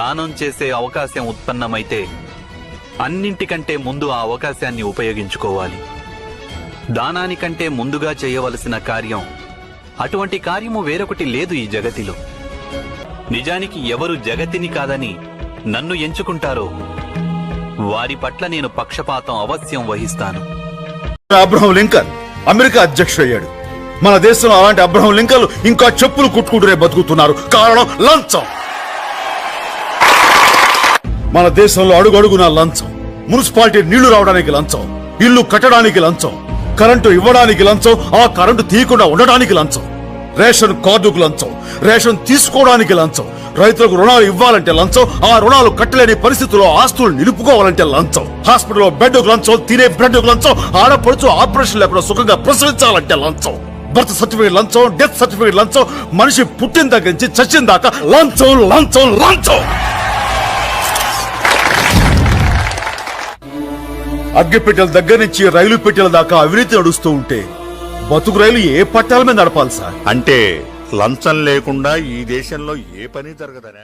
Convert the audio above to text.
దానం చేసే అవకాశం ఉత్పన్నమైతే అన్నింటికంటే ముందు ఆ అవకాశాన్ని ఉపయోగించుకోవాలి. దానానికంటే ముందుగా చేయవలసిన కార్యం, అటువంటి కార్యము వేరొకటి లేదు ఈ జగతిలో. నిజానికి ఎవరు జగతిని కాదని నన్ను ఎంచుకుంటారో వారి పట్ల నేను పక్షపాతం అవశ్యం వహిస్తాను. అబ్రహం లింకన్ అమెరికా అధ్యక్షుడయ్యాడు. మన దేశంలో అలాంటి అబ్రహం లింకన్లు ఇంకా చెప్పులు కుట్టుకుంటూనే బతుకుతున్నారు. కారణం లంచం. మన దేశంలో అడుగడుగునా లంచం. మున్సిపాలిటీ నీళ్లు రావడానికి లంచం, ఇల్లు కట్టడానికి లంచం, కరెంటు ఇవ్వడానికి లంచం, ఆ కరెంటు తీయకుండా ఉండడానికి లంచం, రేషన్ కార్డుకు లంచం, రేషన్ తీసుకోవడానికి లంచం, రైతులకు రుణాలు ఇవ్వాలంటే లంచం, ఆ రుణాలు కట్టలేని పరిస్థితుల్లో ఆస్తులు నిలుపుకోవాలంటే లంచం, హాస్పిటల్లో బెడ్కు లంచం, తినే బ్రెడ్కు లంచం, ఆడపడుచు ఆపరేషన్ లేకుండా సుఖంగా ప్రసవించాలంటే లంచం, బర్త్ సర్టిఫికేట్ లంచం, డెత్ సర్టిఫికేట్ లంచం, మనిషి పుట్టిన దగ్గర నుంచి చచ్చిన దాకా లంచం లంచం లంచం. అగ్గిపెట్టెల దగ్గర నుంచి రైలు పెట్టెల దాకా అవినీతి నడుస్తూ ఉంటే బతుకు రైలు ఏ పట్టాల మీద నడపాలి సార్? అంటే లంచం లేకుండా ఈ దేశంలో ఏ పని జరగదనే